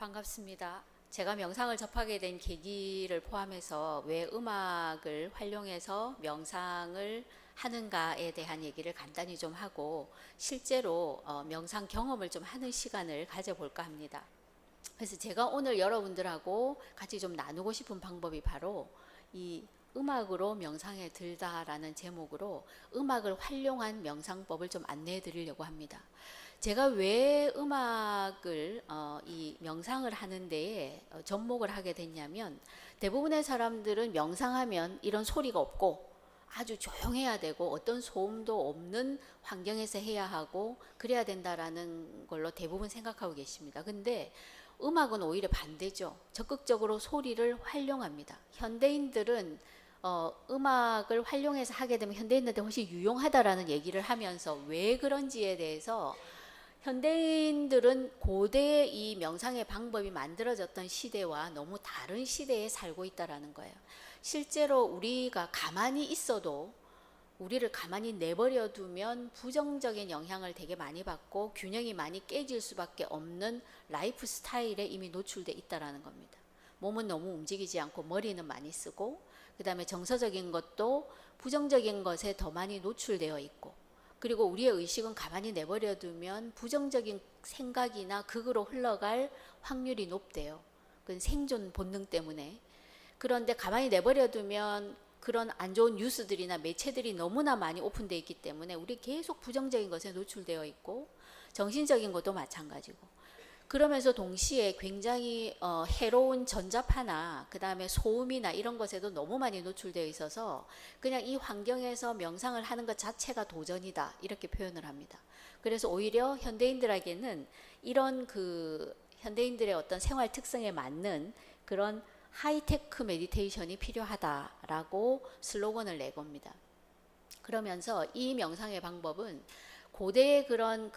반갑습니다. 제가 명상을 접하게 된 계기를 포함해서 왜 음악을 활용해서 명상을 하는가에 대한 얘기를 간단히 좀 하고 실제로 명상 경험을 좀 하는 시간을 가져볼까 합니다. 그래서 제가 오늘 여러분들하고 같이 좀 나누고 싶은 방법이 바로 이 음악으로 명상에 들다라는 제목으로 음악을 활용한 명상법을 좀 안내해 드리려고 합니다. 제가 왜 음악을 이 명상을 하는 데에 접목을 하게 됐냐면, 대부분의 사람들은 명상하면 이런 소리가 없고 아주 조용해야 되고 어떤 소음도 없는 환경에서 해야 하고 그래야 된다라는 걸로 대부분 생각하고 계십니다. 근데 음악은 오히려 반대죠. 적극적으로 소리를 활용합니다. 현대인들은 음악을 활용해서 하게 되면 현대인들한테 훨씬 유용하다라는 얘기를 하면서 왜 그런지에 대해서, 현대인들은 고대의 이 명상의 방법이 만들어졌던 시대와 너무 다른 시대에 살고 있다라는 거예요. 실제로 우리가 가만히 있어도, 우리를 가만히 내버려 두면 부정적인 영향을 되게 많이 받고 균형이 많이 깨질 수밖에 없는 라이프 스타일에 이미 노출돼 있다라는 겁니다. 몸은 너무 움직이지 않고 머리는 많이 쓰고, 그 다음에 정서적인 것도 부정적인 것에 더 많이 노출되어 있고, 그리고 우리의 의식은 가만히 내버려 두면 부정적인 생각이나 극으로 흘러갈 확률이 높대요. 그건 생존 본능 때문에. 그런데 가만히 내버려 두면 그런 안 좋은 뉴스들이나 매체들이 너무나 많이 오픈되어 있기 때문에 우리 계속 부정적인 것에 노출되어 있고, 정신적인 것도 마찬가지고, 그러면서 동시에 굉장히 해로운 전자파나 그 다음에 소음이나 이런 것에도 너무 많이 노출되어 있어서 그냥 이 환경에서 명상을 하는 것 자체가 도전이다, 이렇게 표현을 합니다. 그래서 오히려 현대인들에게는 이런 현대인들의 어떤 생활 특성에 맞는 그런 하이테크 메디테이션이 필요하다라고 슬로건을 내겁니다. 그러면서 이 명상의 방법은 고대의 그런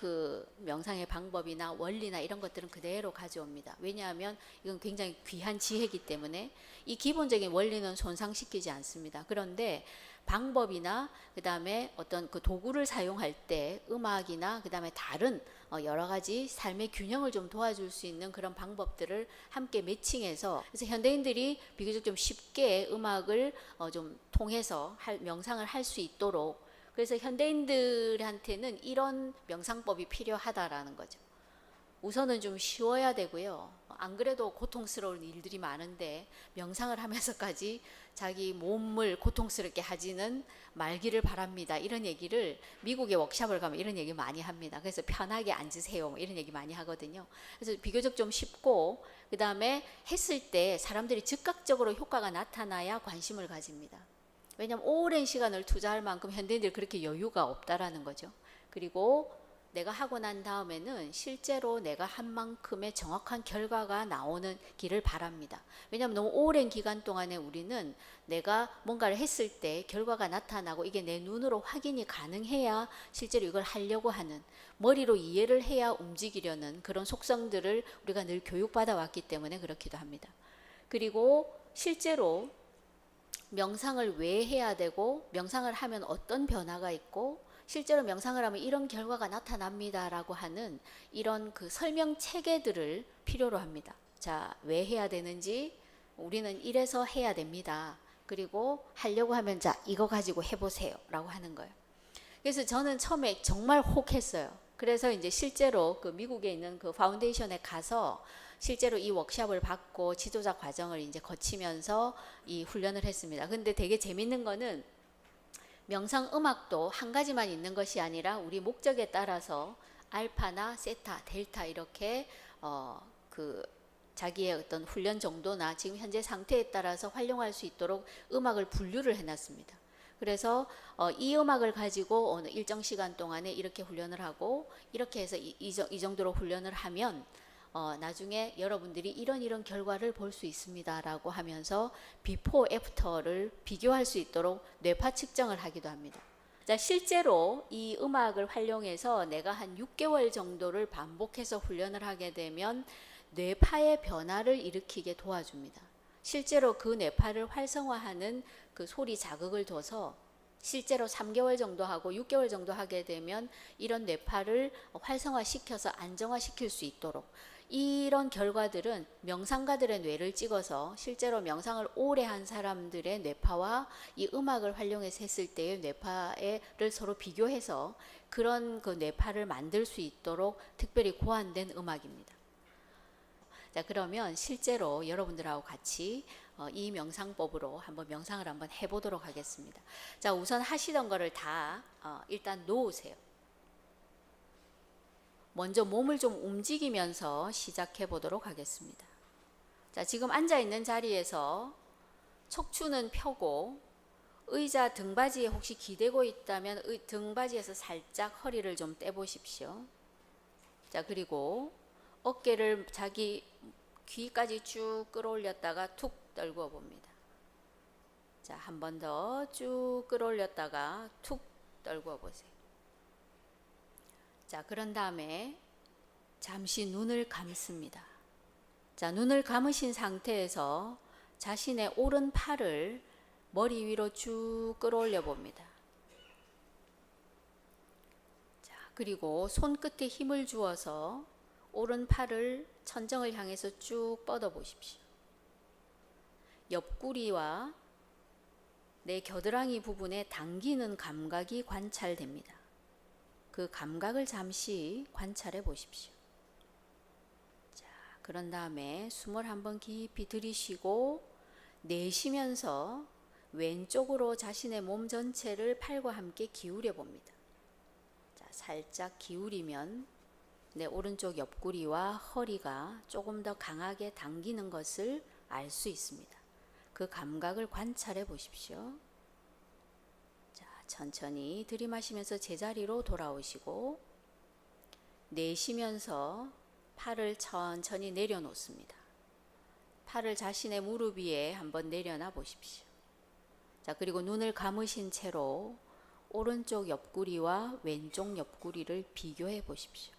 명상의 방법이나 원리나 이런 것들은 그대로 가져옵니다. 왜냐하면 이건 굉장히 귀한 지혜이기 때문에 이 기본적인 원리는 손상시키지 않습니다. 그런데 방법이나 그 다음에 어떤 도구를 사용할 때 음악이나 그 다음에 다른 여러 가지 삶의 균형을 좀 도와줄 수 있는 그런 방법들을 함께 매칭해서, 그래서 현대인들이 비교적 좀 쉽게 음악을 좀 통해서 명상을 할 수 있도록, 그래서 현대인들한테는 이런 명상법이 필요하다라는 거죠. 우선은 좀 쉬워야 되고요. 안 그래도 고통스러운 일들이 많은데 명상을 하면서까지 자기 몸을 고통스럽게 하지는 말기를 바랍니다. 이런 얘기를 미국의 워크숍을 가면 이런 얘기 많이 합니다. 그래서 편하게 앉으세요, 뭐 이런 얘기 많이 하거든요. 그래서 비교적 좀 쉽고, 그 다음에 했을 때 사람들이 즉각적으로 효과가 나타나야 관심을 가집니다. 왜냐하면 오랜 시간을 투자할 만큼 현대인들이 그렇게 여유가 없다라는 거죠. 그리고 내가 하고 난 다음에는 실제로 내가 한 만큼의 정확한 결과가 나오는 길을 바랍니다. 왜냐하면 너무 오랜 기간 동안에 우리는 내가 뭔가를 했을 때 결과가 나타나고 이게 내 눈으로 확인이 가능해야 실제로 이걸 하려고 하는, 머리로 이해를 해야 움직이려는 그런 속성들을 우리가 늘 교육받아 왔기 때문에 그렇기도 합니다. 그리고 실제로 명상을 왜 해야 되고, 명상을 하면 어떤 변화가 있고, 실제로 명상을 하면 이런 결과가 나타납니다 라고 하는 이런 설명 체계들을 필요로 합니다. 자, 왜 해야 되는지, 우리는 이래서 해야 됩니다. 그리고 하려고 하면 자, 이거 가지고 해보세요 라고 하는 거예요. 그래서 저는 처음에 정말 혹했어요. 그래서 이제 실제로 미국에 있는 파운데이션에 가서 실제로 이 워크숍을 받고 지도자 과정을 이제 거치면서 이 훈련을 했습니다. 근데 되게 재밌는 거는, 명상 음악도 한 가지만 있는 것이 아니라 우리 목적에 따라서 알파나 세타, 델타 이렇게 자기의 어떤 훈련 정도나 지금 현재 상태에 따라서 활용할 수 있도록 음악을 분류를 해놨습니다. 그래서 이 음악을 가지고 어느 일정 시간 동안에 이렇게 훈련을 하고, 이렇게 해서 이 정도로 훈련을 하면 나중에 여러분들이 이런 결과를 볼 수 있습니다 라고 하면서 비포 애프터를 비교할 수 있도록 뇌파 측정을 하기도 합니다. 자, 실제로 이 음악을 활용해서 내가 한 6개월 정도를 반복해서 훈련을 하게 되면 뇌파의 변화를 일으키게 도와줍니다. 실제로 그 뇌파를 활성화하는 소리 자극을 둬서 실제로 3개월 정도 하고 6개월 정도 하게 되면 이런 뇌파를 활성화시켜서 안정화시킬 수 있도록, 이런 결과들은 명상가들의 뇌를 찍어서 실제로 명상을 오래 한 사람들의 뇌파와 이 음악을 활용해서 했을 때의 뇌파를 서로 비교해서 그런 그 뇌파를 만들 수 있도록 특별히 고안된 음악입니다. 자, 그러면 실제로 여러분들하고 같이 이 명상법으로 한번 명상을 한번 해보도록 하겠습니다. 자, 우선 하시던 거를 다 일단 놓으세요. 먼저 몸을 좀 움직이면서 시작해 보도록 하겠습니다. 자, 지금 앉아 있는 자리에서 척추는 펴고 의자 등받이에 혹시 기대고 있다면 등받이에서 살짝 허리를 좀 떼보십시오. 자, 그리고 어깨를 자기 귀까지 쭉 끌어올렸다가 툭 떨구어 봅니다. 자, 한 번 더 쭉 끌어올렸다가 툭 떨구어 보세요. 자, 그런 다음에 잠시 눈을 감습니다. 자, 눈을 감으신 상태에서 자신의 오른 팔을 머리 위로 쭉 끌어올려 봅니다. 자, 그리고 손끝에 힘을 주어서 오른 팔을 천정을 향해서 쭉 뻗어 보십시오. 옆구리와 내 겨드랑이 부분에 당기는 감각이 관찰됩니다. 그 감각을 잠시 관찰해 보십시오. 자, 그런 다음에 숨을 한번 깊이 들이쉬고 내쉬면서 왼쪽으로 자신의 몸 전체를 팔과 함께 기울여 봅니다. 자, 살짝 기울이면 내 오른쪽 옆구리와 허리가 조금 더 강하게 당기는 것을 알 수 있습니다. 그 감각을 관찰해 보십시오. 천천히 들이마시면서 제자리로 돌아오시고 내쉬면서 팔을 천천히 내려놓습니다. 팔을 자신의 무릎 위에 한번 내려놔 보십시오. 자, 그리고 눈을 감으신 채로 오른쪽 옆구리와 왼쪽 옆구리를 비교해 보십시오.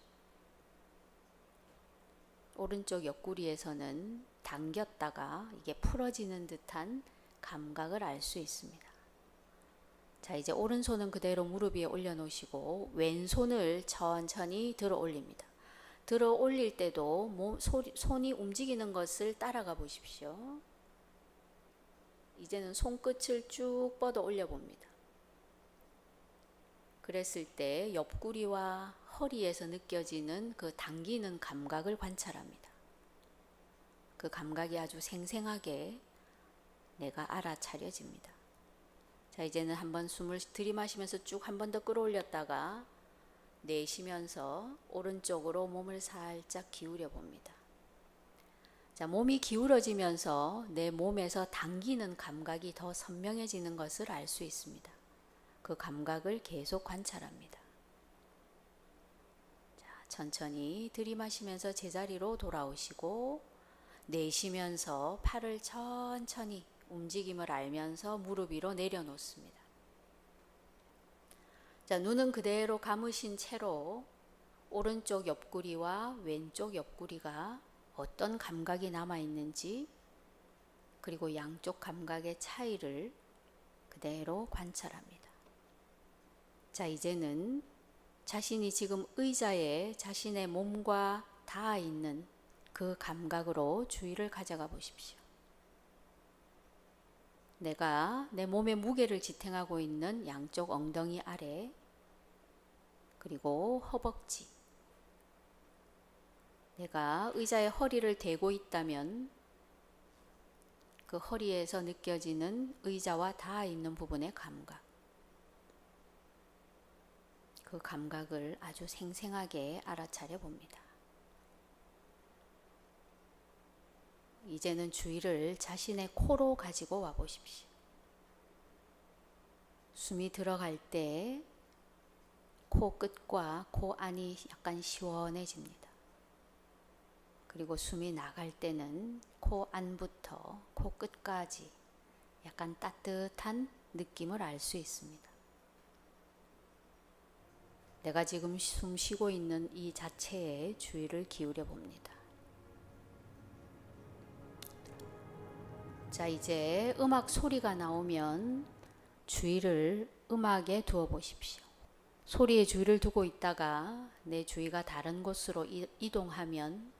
오른쪽 옆구리에서는 당겼다가 이게 풀어지는 듯한 감각을 알 수 있습니다. 자, 이제 오른손은 그대로 무릎 위에 올려놓으시고 왼손을 천천히 들어 올립니다. 들어 올릴 때도 손이 움직이는 것을 따라가 보십시오. 이제는 손끝을 쭉 뻗어 올려 봅니다. 그랬을 때 옆구리와 허리에서 느껴지는 그 당기는 감각을 관찰합니다. 그 감각이 아주 생생하게 내가 알아차려집니다. 자, 이제는 한번 숨을 들이마시면서 쭉 한 번 더 끌어올렸다가 내쉬면서 오른쪽으로 몸을 살짝 기울여 봅니다. 자, 몸이 기울어지면서 내 몸에서 당기는 감각이 더 선명해지는 것을 알 수 있습니다. 그 감각을 계속 관찰합니다. 자, 천천히 들이마시면서 제자리로 돌아오시고 내쉬면서 팔을 천천히 움직임을 알면서 무릎 위로 내려놓습니다. 자, 눈은 그대로 감으신 채로 오른쪽 옆구리와 왼쪽 옆구리가 어떤 감각이 남아있는지 그리고 양쪽 감각의 차이를 그대로 관찰합니다. 자, 이제는 자신이 지금 의자에 자신의 몸과 닿아 있는 그 감각으로 주의를 가져가 보십시오. 내가 내 몸의 무게를 지탱하고 있는 양쪽 엉덩이 아래 그리고 허벅지, 내가 의자에 허리를 대고 있다면 그 허리에서 느껴지는 의자와 닿아 있는 부분의 감각, 그 감각을 아주 생생하게 알아차려 봅니다. 이제는 주의를 자신의 코로 가지고 와 보십시오. 숨이 들어갈 때 코끝과 코 안이 약간 시원해집니다. 그리고 숨이 나갈 때는 코 안부터 코끝까지 약간 따뜻한 느낌을 알 수 있습니다. 내가 지금 숨 쉬고 있는 이 자체에 주의를 기울여 봅니다. 자, 이제 음악 소리가 나오면 주의를 음악에 두어 보십시오. 소리에 주의를 두고 있다가 내 주의가 다른 곳으로 이동하면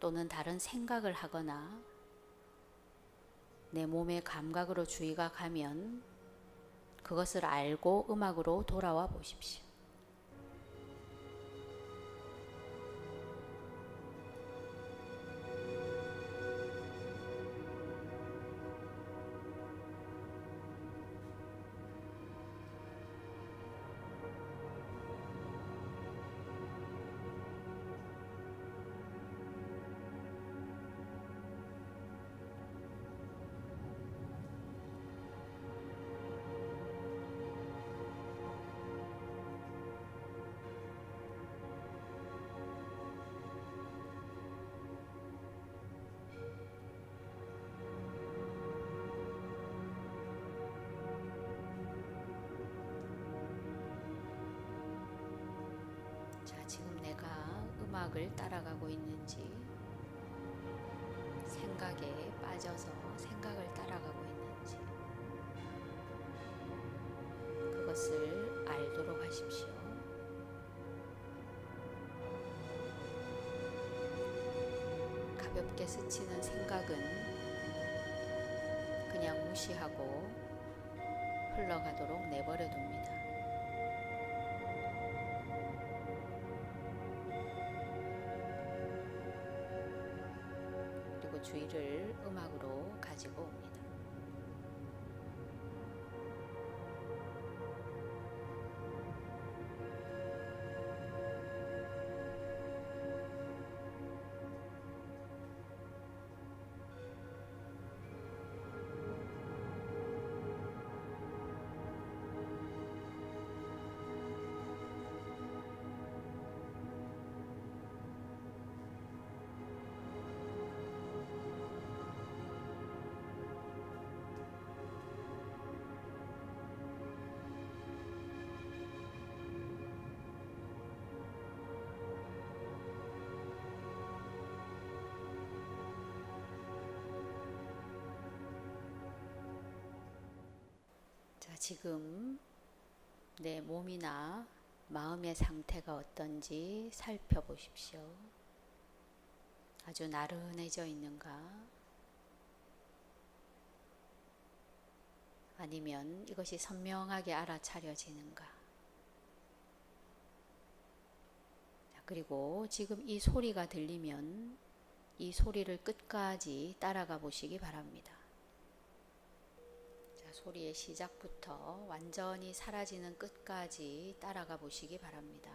또는 다른 생각을 하거나 내 몸의 감각으로 주의가 가면 그것을 알고 음악으로 돌아와 보십시오. 자, 지금 내가 음악을 따라가고 있는지, 생각에 빠져서 생각을 따라가고 있는지, 그것을 알도록 하십시오. 가볍게 스치는 생각은 그냥 무시하고 흘러가도록 내버려 둡니다. 그리고 주의를 음악으로 가지고 옵니다. 자, 지금 내 몸이나 마음의 상태가 어떤지 살펴보십시오. 아주 나른해져 있는가? 아니면 이것이 선명하게 알아차려지는가? 자, 그리고 지금 이 소리가 들리면 이 소리를 끝까지 따라가 보시기 바랍니다. 자, 소리의 시작부터 완전히 사라지는 끝까지 따라가 보시기 바랍니다.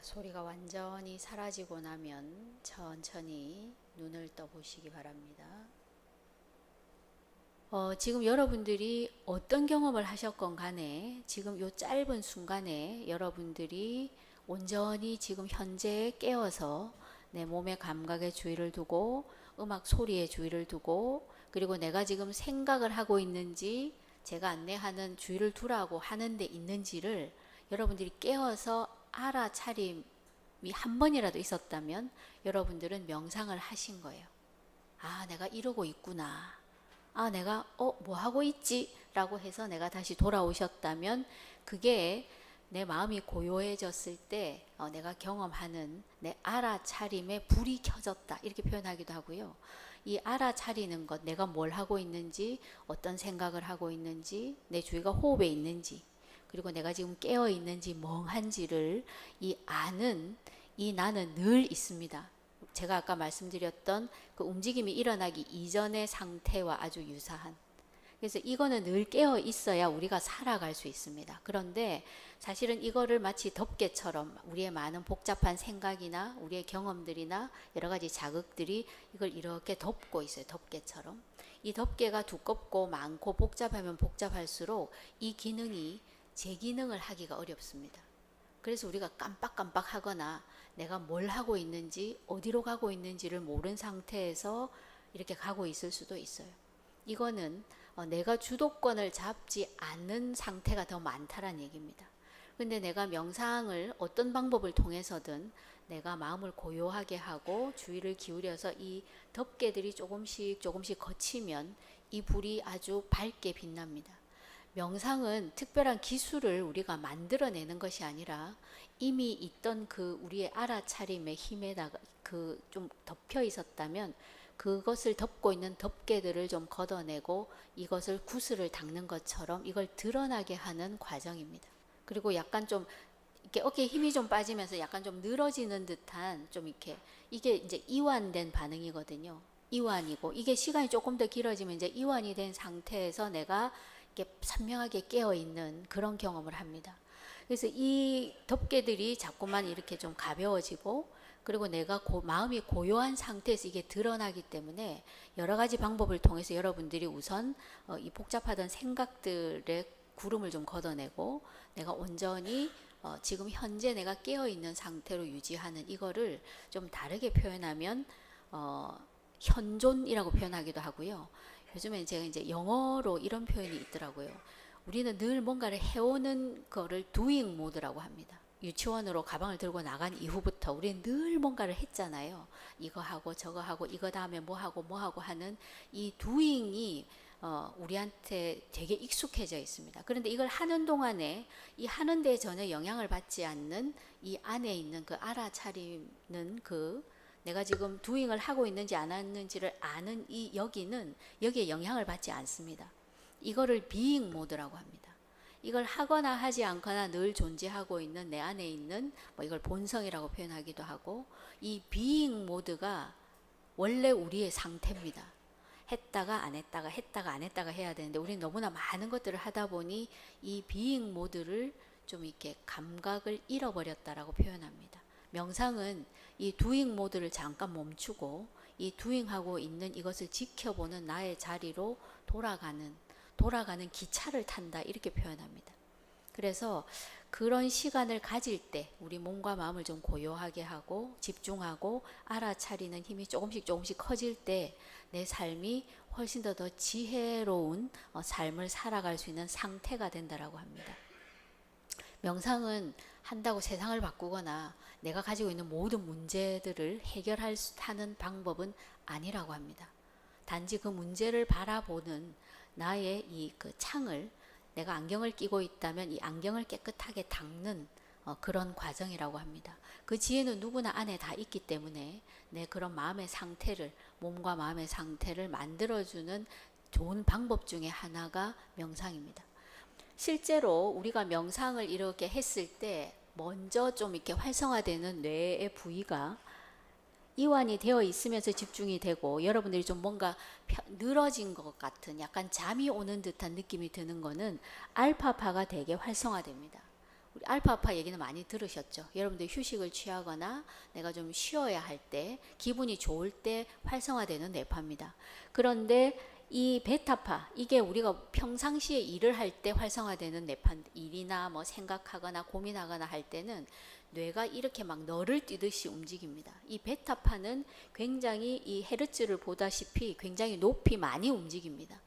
소리가 완전히 사라지고 나면 천천히 눈을 떠 보시기 바랍니다. 지금 여러분들이 어떤 경험을 하셨건 간에 지금 요 짧은 순간에 여러분들이 온전히 지금 현재 깨어서 내 몸의 감각에 주의를 두고 음악 소리에 주의를 두고 그리고 내가 지금 생각을 하고 있는지 제가 안내하는 주의를 두라고 하는데 있는지를 여러분들이 깨어서 알아차림이 한 번이라도 있었다면 여러분들은 명상을 하신 거예요. 아, 내가 이러고 있구나. 아, 내가 뭐 하고 있지? 라고 해서 내가 다시 돌아오셨다면 그게 내 마음이 고요해졌을 때 내가 경험하는 내 알아차림에 불이 켜졌다 이렇게 표현하기도 하고요. 이 알아차리는 것, 내가 뭘 하고 있는지, 어떤 생각을 하고 있는지, 내 주의가 호흡에 있는지, 그리고 내가 지금 깨어 있는지 멍한지를 이 아는 이 나는 늘 있습니다. 제가 아까 말씀드렸던 그 움직임이 일어나기 이전의 상태와 아주 유사한. 그래서 이거는 늘 깨어 있어야 우리가 살아갈 수 있습니다. 그런데 사실은 이거를 마치 덮개처럼 우리의 많은 복잡한 생각이나 우리의 경험들이나 여러 가지 자극들이 이걸 이렇게 덮고 있어요. 덮개처럼. 이 덮개가 두껍고 많고 복잡하면 복잡할수록 이 기능이 제 기능을 하기가 어렵습니다. 그래서 우리가 깜빡깜빡 하거나 내가 뭘 하고 있는지 어디로 가고 있는지를 모르는 상태에서 이렇게 가고 있을 수도 있어요. 이거는 내가 주도권을 잡지 않는 상태가 더 많다라는 얘기입니다. 근데 내가 명상을 어떤 방법을 통해서든 내가 마음을 고요하게 하고 주의를 기울여서 이 덮개들이 조금씩 조금씩 거치면 이 불이 아주 밝게 빛납니다. 명상은 특별한 기술을 우리가 만들어내는 것이 아니라 이미 있던 그 우리의 알아차림의 힘에다가 그 좀 덮여 있었다면 그것을 덮고 있는 덮개들을 좀 걷어내고 이것을 구슬을 닦는 것처럼 이걸 드러나게 하는 과정입니다. 그리고 약간 좀 이렇게 어깨에 힘이 좀 빠지면서 약간 좀 늘어지는 듯한 좀 이렇게 이게 이제 이완된 반응이거든요. 이완이고 이게 시간이 조금 더 길어지면 이제 이완이 된 상태에서 내가 이렇게 선명하게 깨어 있는 그런 경험을 합니다. 그래서 이 덮개들이 자꾸만 이렇게 좀 가벼워지고 그리고 내가 마음이 고요한 상태에서 이게 드러나기 때문에 여러 가지 방법을 통해서 여러분들이 우선 이 복잡하던 생각들의 구름을 좀 걷어내고 내가 온전히 지금 현재 내가 깨어 있는 상태로 유지하는 이거를 좀 다르게 표현하면 현존이라고 표현하기도 하고요. 요즘에 제가 이제 영어로 이런 표현이 있더라고요. 우리는 늘 뭔가를 해오는 거를 doing 모드라고 합니다. 유치원으로 가방을 들고 나간 이후부터 우리는 늘 뭔가를 했잖아요. 이거 하고 저거 하고 이거 다음에 뭐 하고 하는 이 doing이 우리한테 되게 익숙해져 있습니다. 그런데 이걸 하는 동안에 이 하는 데 전혀 영향을 받지 않는 이 안에 있는 그 알아차리는 그 내가 지금 doing을 하고 있는지 안 하는지를 아는 이 여기에 영향을 받지 않습니다. 이거를 being 모드라고 합니다. 이걸 하거나 하지 않거나 늘 존재하고 있는 내 안에 있는 뭐 이걸 본성이라고 표현하기도 하고 이 being 모드가 원래 우리의 상태입니다. 했다가 안 했다가 했다가 안 했다가 해야 되는데 우리는 너무나 많은 것들을 하다 보니 이 being 모드를 좀 이렇게 감각을 잃어버렸다라고 표현합니다. 명상은 이 doing 모드를 잠깐 멈추고 이 doing 하고 있는 이것을 지켜보는 나의 자리로 돌아가는 기차를 탄다 이렇게 표현합니다. 그래서 그런 시간을 가질 때 우리 몸과 마음을 좀 고요하게 하고 집중하고 알아차리는 힘이 조금씩 커질 때 내 삶이 훨씬 더 지혜로운 삶을 살아갈 수 있는 상태가 된다라고 합니다. 명상은 한다고 세상을 바꾸거나 내가 가지고 있는 모든 문제들을 해결하는 방법은 아니라고 합니다. 단지 그 문제를 바라보는 나의 이 그 창을 내가 안경을 끼고 있다면 이 안경을 깨끗하게 닦는 그런 과정이라고 합니다. 그 지혜는 누구나 안에 다 있기 때문에 내 그런 마음의 상태를 몸과 마음의 상태를 만들어주는 좋은 방법 중에 하나가 명상입니다. 실제로 우리가 명상을 이렇게 했을 때 먼저 좀 이렇게 활성화되는 뇌의 부위가 이완이 되어 있으면서 집중이 되고 여러분들이 좀 뭔가 늘어진 것 같은 약간 잠이 오는 듯한 느낌이 드는 거는 알파파가 되게 활성화됩니다. 우리 알파파 얘기는 많이 들으셨죠? 여러분들 휴식을 취하거나 내가 좀 쉬어야 할 때 기분이 좋을 때 활성화되는 뇌파입니다. 그런데 이 베타파 이게 우리가 평상시에 일을 할 때 활성화되는 뇌파 일이나 뭐 생각하거나 고민하거나 할 때는 뇌가 이렇게 막 너를 뛰듯이 움직입니다. 이 베타파는 굉장히 이 헤르츠를 보다시피 굉장히 높이 많이 움직입니다.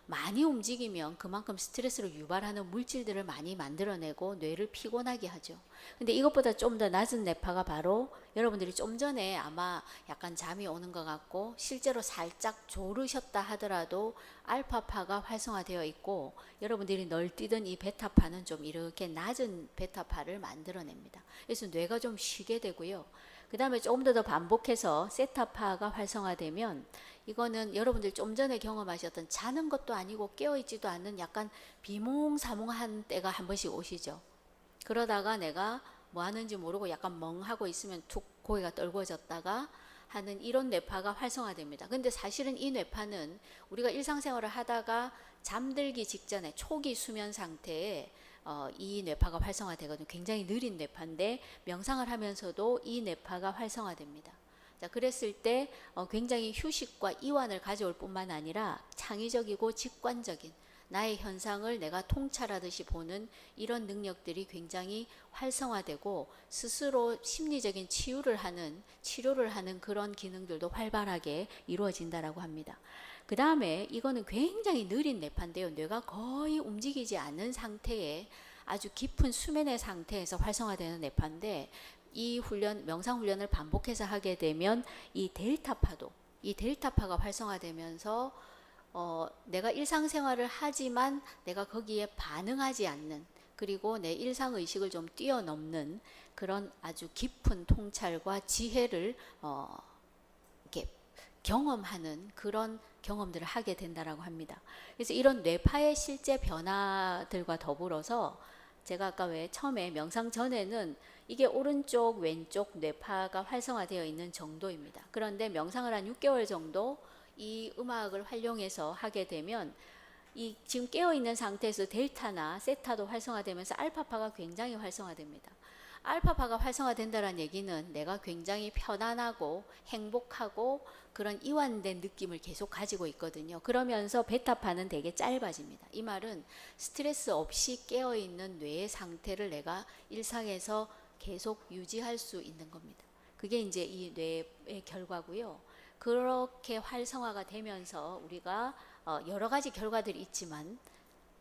많이 움직이면 그만큼 스트레스를 유발하는 물질들을 많이 만들어내고 뇌를 피곤하게 하죠. 근데 이것보다 좀 더 낮은 뇌파가 바로 여러분들이 좀 전에 아마 약간 잠이 오는 것 같고 실제로 살짝 졸으셨다 하더라도 알파파가 활성화되어 있고 여러분들이 널뛰던 이 베타파는 좀 이렇게 낮은 베타파를 만들어냅니다. 그래서 뇌가 좀 쉬게 되고요. 그 다음에 조금 더 반복해서 세타파가 활성화되면 이거는 여러분들 좀 전에 경험하셨던 자는 것도 아니고 깨어있지도 않는 약간 비몽사몽한 때가 한 번씩 오시죠. 그러다가 내가 뭐 하는지 모르고 약간 멍하고 있으면 툭 고개가 떨궈졌다가 하는 이런 뇌파가 활성화됩니다. 근데 사실은 이 뇌파는 우리가 일상생활을 하다가 잠들기 직전에 초기 수면 상태에 이 뇌파가 활성화되거든요. 굉장히 느린 뇌파인데 명상을 하면서도 이 뇌파가 활성화됩니다. 자, 그랬을 때 굉장히 휴식과 이완을 가져올 뿐만 아니라 창의적이고 직관적인 나의 현상을 내가 통찰하듯이 보는 이런 능력들이 굉장히 활성화되고 스스로 심리적인 치료를 하는 그런 기능들도 활발하게 이루어진다라고 합니다. 그 다음에 이거는 굉장히 느린 뇌파인데요. 뇌가 거의 움직이지 않는 상태에 아주 깊은 수면의 상태에서 활성화되는 뇌파인데, 이 명상 훈련을 반복해서 하게 되면 이 델타파가 활성화되면서 내가 일상생활을 하지만 내가 거기에 반응하지 않는, 그리고 내 일상의식을 좀 뛰어넘는 그런 아주 깊은 통찰과 지혜를 이렇게 경험하는 그런 경험들을 하게 된다라고 합니다. 그래서 이런 뇌파의 실제 변화들과 더불어서 제가 아까 왜 처음에 명상 전에는 이게 오른쪽 왼쪽 뇌파가 활성화되어 있는 정도입니다. 그런데 명상을 한 6개월 정도 이 음악을 활용해서 하게 되면 이 지금 깨어있는 상태에서 델타나 세타도 활성화되면서 알파파가 굉장히 활성화됩니다. 알파파가 활성화된다는 얘기는 내가 굉장히 편안하고 행복하고 그런 이완된 느낌을 계속 가지고 있거든요. 그러면서 베타파는 되게 짧아집니다. 이 말은 스트레스 없이 깨어있는 뇌의 상태를 내가 일상에서 계속 유지할 수 있는 겁니다. 그게 이제 이 뇌의 결과고요. 그렇게 활성화가 되면서 우리가 여러 가지 결과들이 있지만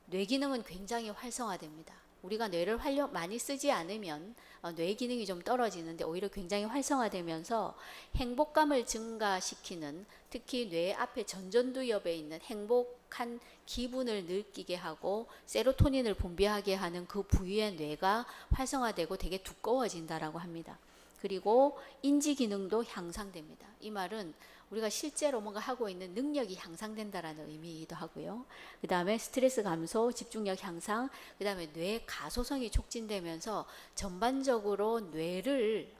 뇌 기능은 굉장히 활성화됩니다. 우리가 뇌를 많이 쓰지 않으면 뇌 기능이 좀 떨어지는데 오히려 굉장히 활성화되면서 행복감을 증가시키는, 특히 뇌 앞에 전전두엽에 있는 행복한 기분을 느끼게 하고 세로토닌을 분비하게 하는 그 부위의 뇌가 활성화되고 되게 두꺼워진다라고 합니다. 그리고 인지 기능도 향상됩니다. 이 말은 우리가 실제로 뭔가 하고 있는 능력이 향상된다라는 의미이기도 하고요. 그 다음에 스트레스 감소, 집중력 향상, 그 다음에 뇌 가소성이 촉진되면서 전반적으로 뇌를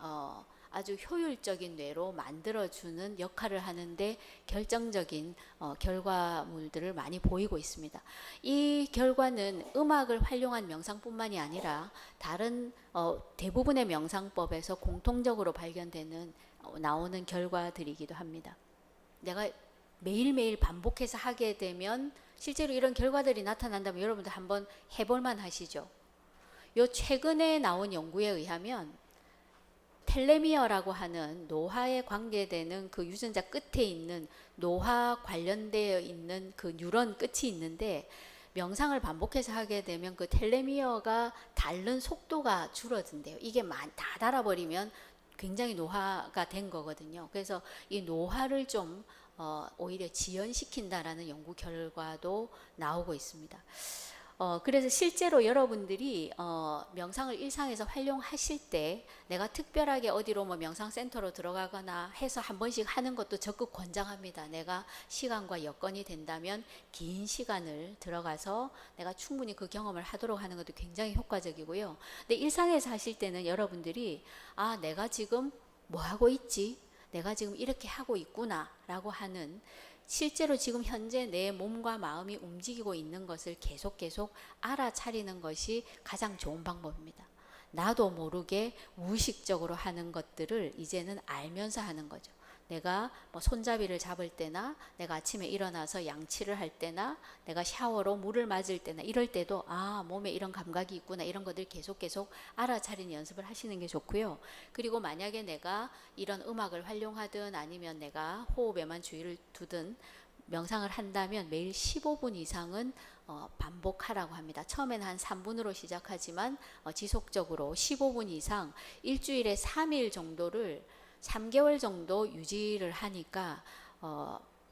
아주 효율적인 뇌로 만들어주는 역할을 하는데 결정적인 결과물들을 많이 보이고 있습니다. 이 결과는 음악을 활용한 명상뿐만이 아니라 다른 대부분의 명상법에서 공통적으로 발견되는 나오는 결과들이기도 합니다. 내가 매일매일 반복해서 하게 되면 실제로 이런 결과들이 나타난다면 여러분들 한번 해볼만 하시죠. 요 최근에 나온 연구에 의하면 텔레미어라고 하는 노화에 관계되는 그 유전자 끝에 있는 노화 관련되어 있는 그 뉴런 끝이 있는데, 명상을 반복해서 하게 되면 그 텔레미어가 닳는 속도가 줄어든대요. 이게 다 닳아버리면 굉장히 노화가 된 거거든요. 그래서 이 노화를 좀 오히려 지연시킨다라는 연구 결과도 나오고 있습니다. 그래서 실제로 여러분들이 명상을 일상에서 활용하실 때 내가 특별하게 어디로 뭐 명상센터로 들어가거나 해서 한 번씩 하는 것도 적극 권장합니다. 내가 시간과 여건이 된다면 긴 시간을 들어가서 내가 충분히 그 경험을 하도록 하는 것도 굉장히 효과적이고요. 근데 일상에서 하실 때는 여러분들이 내가 지금 뭐 하고 있지? 내가 지금 이렇게 하고 있구나 라고 하는, 실제로 지금 현재 내 몸과 마음이 움직이고 있는 것을 계속 알아차리는 것이 가장 좋은 방법입니다. 나도 모르게 무의식적으로 하는 것들을 이제는 알면서 하는 거죠. 내가 뭐 손잡이를 잡을 때나, 내가 아침에 일어나서 양치를 할 때나, 내가 샤워로 물을 맞을 때나, 이럴 때도 몸에 이런 감각이 있구나, 이런 것들 계속 알아차리는 연습을 하시는 게 좋고요. 그리고 만약에 내가 이런 음악을 활용하든 아니면 내가 호흡에만 주의를 두든 명상을 한다면 매일 15분 이상은 반복하라고 합니다. 처음에는 한 3분으로 시작하지만 지속적으로 15분 이상 일주일에 3일 정도를 3개월 정도 유지를 하니까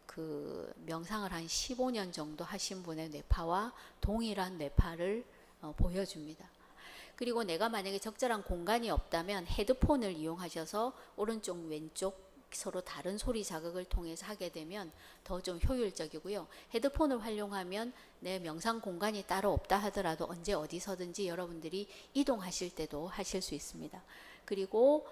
그 명상을 한 15년 정도 하신 분의 뇌파와 동일한 뇌파를 보여줍니다. 그리고 내가 만약에 적절한 공간이 없다면 헤드폰을 이용하셔서 오른쪽 왼쪽 서로 다른 소리 자극을 통해서 하게 되면 더 좀 효율적이고요. 헤드폰을 활용하면 내 명상 공간이 따로 없다 하더라도 언제 어디서든지 여러분들이 이동하실 때도 하실 수 있습니다. 그리고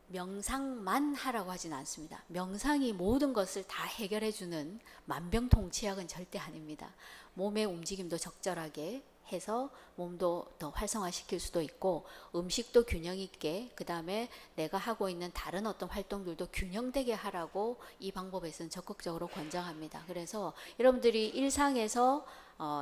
명상만 하라고 하진 않습니다. 명상이 모든 것을 다 해결해주는 만병통치약은 절대 아닙니다. 몸의 움직임도 적절하게 해서 몸도 더 활성화시킬 수도 있고, 음식도 균형 있게, 그 다음에 내가 하고 있는 다른 어떤 활동들도 균형되게 하라고 이 방법에서는 적극적으로 권장합니다. 그래서 여러분들이 일상에서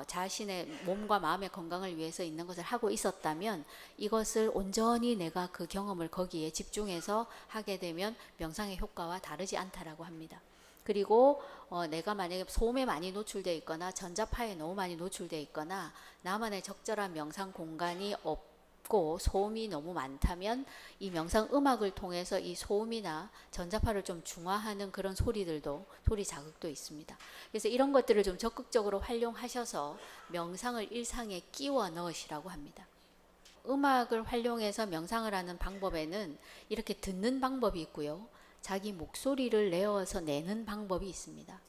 자신의 몸과 마음의 건강을 위해서 있는 것을 하고 있었다면, 이것을 온전히 내가 그 경험을 거기에 집중해서 하게 되면 명상의 효과와 다르지 않다라고 합니다. 그리고 내가 만약에 소음에 많이 노출되어 있거나 전자파에 너무 많이 노출되어 있거나 나만의 적절한 명상 공간이 없고 소음이 너무 많다면, 이 명상 음악을 통해서 이 소음이나 전자파를 좀 중화하는 그런 소리 자극도 있습니다. 그래서 이런 것들을 좀 적극적으로 활용하셔서 명상을 일상에 끼워 넣으시라고 합니다. 음악을 활용해서 명상을 하는 방법에는 이렇게 듣는 방법이 있고요, 자기 목소리를 내어서 내는 방법이 있습니다.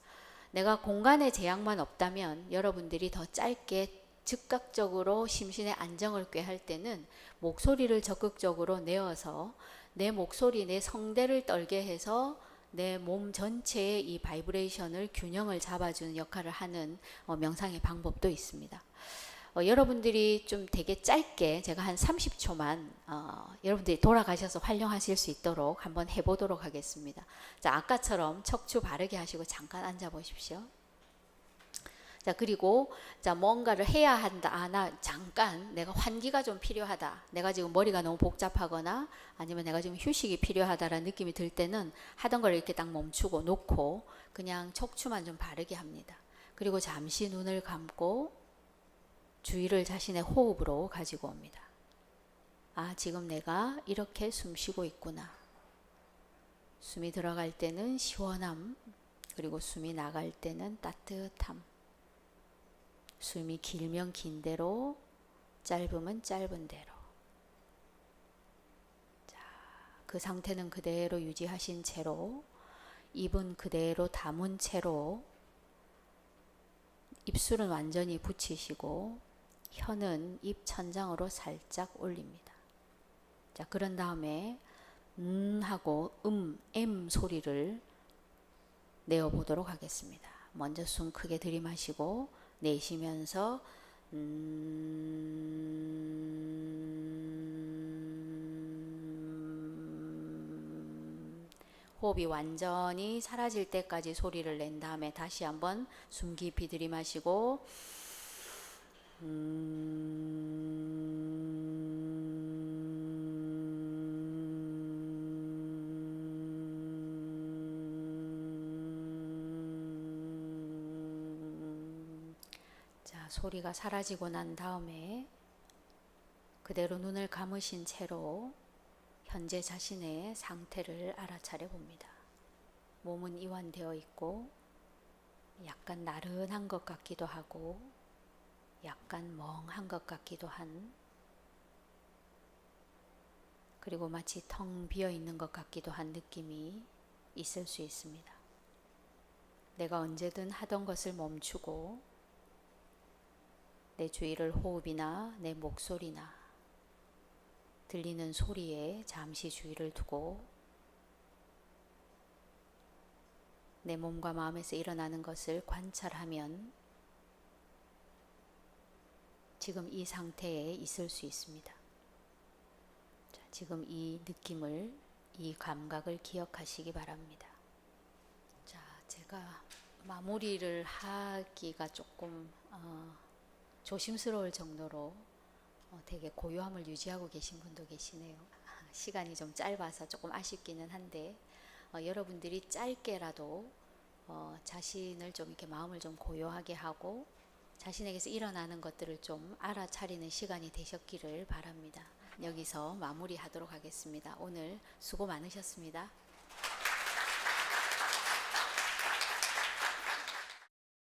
내가 공간의 제약만 없다면 여러분들이 더 짧게 즉각적으로 심신의 안정을 꾀할 때는 목소리를 적극적으로 내어서 내 목소리, 내 성대를 떨게 해서 내 몸 전체의 이 바이브레이션을, 균형을 잡아주는 역할을 하는 명상의 방법도 있습니다. 여러분들이 좀 되게 짧게, 제가 한 30초만 여러분들이 돌아가셔서 활용하실 수 있도록 한번 해보도록 하겠습니다. 자, 아까처럼 척추 바르게 하시고 잠깐 앉아 보십시오. 자, 그리고 자, 뭔가를 해야 한다. 나 잠깐 내가 환기가 좀 필요하다. 내가 지금 머리가 너무 복잡하거나 아니면 내가 지금 휴식이 필요하다라는 느낌이 들 때는 하던 걸 이렇게 딱 멈추고 놓고 그냥 척추만 좀 바르게 합니다. 그리고 잠시 눈을 감고 주의를 자신의 호흡으로 가지고 옵니다. 아, 지금 내가 이렇게 숨 쉬고 있구나. 숨이 들어갈 때는 시원함, 그리고 숨이 나갈 때는 따뜻함. 숨이 길면 긴 대로, 짧으면 짧은 대로. 자, 그 상태는 그대로 유지하신 채로, 입은 그대로 다문 채로, 입술은 완전히 붙이시고 혀는 입 천장으로 살짝 올립니다. 자, 그런 다음에 하고 M 소리를 내어보도록 하겠습니다. 먼저 숨 크게 들이마시고 내쉬면서 호흡이 완전히 사라질 때까지 소리를 낸 다음에 다시 한번 숨 깊이 들이마시고 자, 소리가 사라지고 난 다음에 그대로 눈을 감으신 채로 현재 자신의 상태를 알아차려 봅니다. 몸은 이완되어 있고 약간 나른한 것 같기도 하고 약간 멍한 것 같기도 한, 그리고 마치 텅 비어 있는 것 같기도 한 느낌이 있을 수 있습니다. 내가 언제든 하던 것을 멈추고 내 주위를 호흡이나 내 목소리나 들리는 소리에 잠시 주의를 두고 내 몸과 마음에서 일어나는 것을 관찰하면 지금 이 상태에 있을 수 있습니다. 자, 지금 이 느낌을, 이 감각을 기억하시기 바랍니다. 자, 제가 마무리를 하기가 조금 조심스러울 정도로 되게 고요함을 유지하고 계신 분도 계시네요. 시간이 좀 짧아서 조금 아쉽기는 한데 여러분들이 짧게라도 자신을 좀 이렇게 마음을 좀 고요하게 하고 자신에게서 일어나는 것들을 좀 알아차리는 시간이 되셨기를 바랍니다. 여기서 마무리하도록 하겠습니다. 오늘 수고 많으셨습니다.